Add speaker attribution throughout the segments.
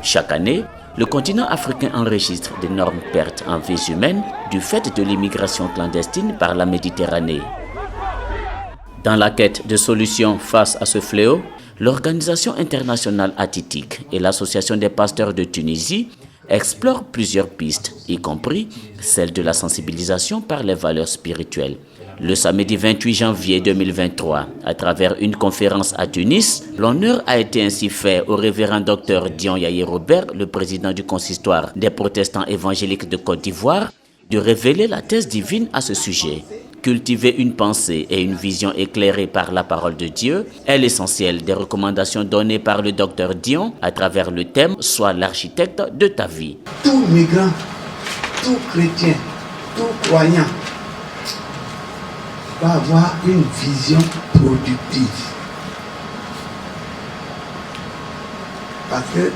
Speaker 1: Chaque année, le continent africain enregistre d'énormes pertes en vies humaines du fait de l'immigration clandestine par la Méditerranée. Dans la quête de solutions face à ce fléau, l'Organisation internationale At-Titik et l'Association des pasteurs de Tunisie explorent plusieurs pistes, y compris celle de la sensibilisation par les valeurs spirituelles. Le samedi 28 janvier 2023, à travers une conférence à Tunis, l'honneur a été ainsi fait au révérend docteur Dion Yaye Robert, le président du consistoire des protestants évangéliques de Côte d'Ivoire, de révéler la thèse divine à ce sujet. Cultiver une pensée et une vision éclairée par la parole de Dieu est l'essentiel des recommandations données par le docteur Dion à travers le thème « Sois l'architecte de ta vie ».
Speaker 2: Tout migrant, tout chrétien, tout croyant doit avoir une vision productive. Parce que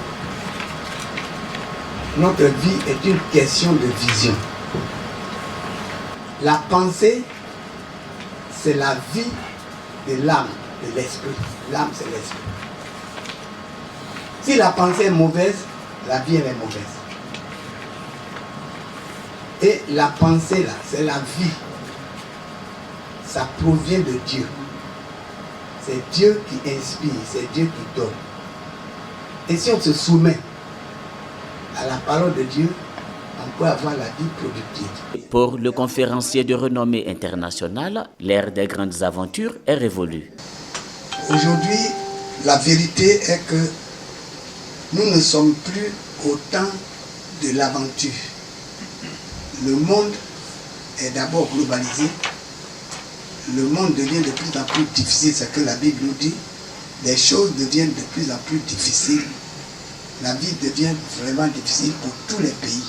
Speaker 2: notre vie est une question de vision. La pensée, c'est la vie de l'âme, de l'esprit. L'âme, c'est l'esprit. Si la pensée est mauvaise, la vie, elle est mauvaise. Et la pensée, là, c'est la vie. Ça provient de Dieu. C'est Dieu qui inspire, c'est Dieu qui donne. Et si on se soumet à la parole de Dieu, on peut avoir la vie productive.
Speaker 1: Pour le conférencier de renommée internationale, l'ère des grandes aventures est révolue.
Speaker 2: Aujourd'hui, la vérité est que nous ne sommes plus au temps de l'aventure. Le monde est d'abord globalisé. Le monde devient de plus en plus difficile, c'est ce que la Bible nous dit. Les choses deviennent de plus en plus difficiles. La vie devient vraiment difficile pour tous les pays.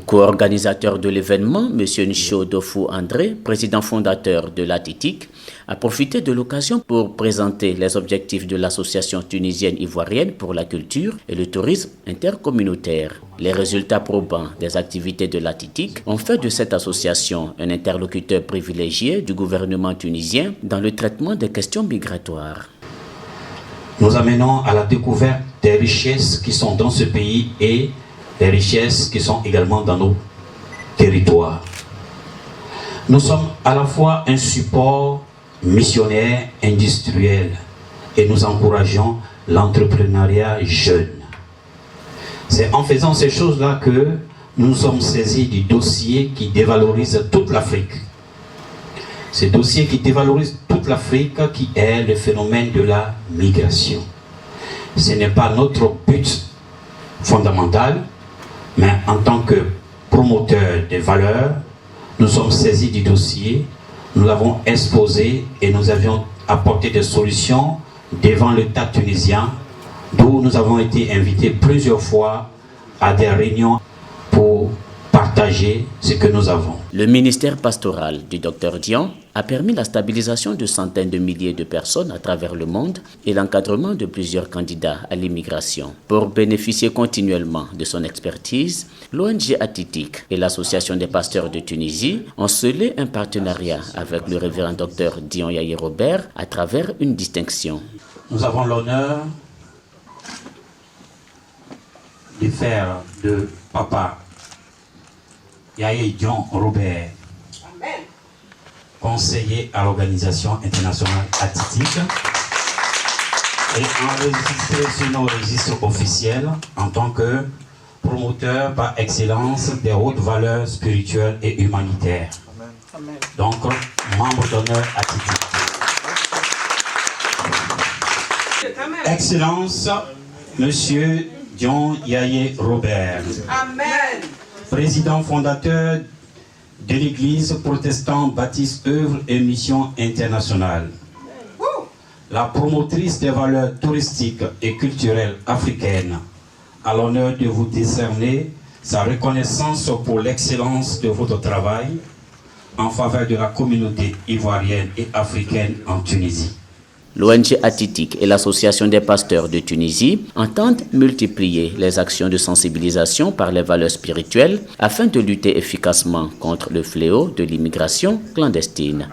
Speaker 1: Co-organisateur de l'événement, M. Ncho Dofou André, président fondateur de l'At-Titik, a profité de l'occasion pour présenter les objectifs de l'association tunisienne ivoirienne pour la culture et le tourisme intercommunautaire. Les résultats probants des activités de l'At-Titik ont fait de cette association un interlocuteur privilégié du gouvernement tunisien dans le traitement des questions migratoires.
Speaker 3: Nous amenons à la découverte des richesses qui sont dans ce pays et les richesses qui sont également dans nos territoires. Nous sommes à la fois un support missionnaire industriel et nous encourageons l'entrepreneuriat jeune. C'est en faisant ces choses-là que nous sommes saisis du dossier qui dévalorise toute l'Afrique. Ce dossier qui dévalorise toute l'Afrique qui est le phénomène de la migration. Ce n'est pas notre but fondamental, mais en tant que promoteur des valeurs, nous sommes saisis du dossier, nous l'avons exposé et nous avions apporté des solutions devant l'État tunisien, d'où nous avons été invités plusieurs fois à des réunions pour partager ce que nous avons.
Speaker 1: Le ministère pastoral du Dr Dion a permis la stabilisation de centaines de milliers de personnes à travers le monde et l'encadrement de plusieurs candidats à l'immigration. Pour bénéficier continuellement de son expertise, l'ONG At-Titik et l'Association des pasteurs de Tunisie ont scellé un partenariat avec le révérend Dr Dion Yaye Robert à travers une distinction.
Speaker 3: Nous avons l'honneur de faire de Papa Yaye Dion Robert, conseiller à l'Organisation internationale At-Titik, et enregistré sur nos registres officiels en tant que promoteur par excellence des hautes valeurs spirituelles et humanitaires. Donc, membre d'honneur At-Titik. Excellence, Monsieur Dion Yaye Robert.
Speaker 4: Amen.
Speaker 3: Président fondateur de l'Église protestante baptiste œuvre et mission internationale. La promotrice des valeurs touristiques et culturelles africaines a l'honneur de vous décerner sa reconnaissance pour l'excellence de votre travail en faveur de la communauté ivoirienne et africaine en Tunisie.
Speaker 1: L'ONG At-Titik et l'Association des pasteurs de Tunisie entendent multiplier les actions de sensibilisation par les valeurs spirituelles afin de lutter efficacement contre le fléau de l'immigration clandestine.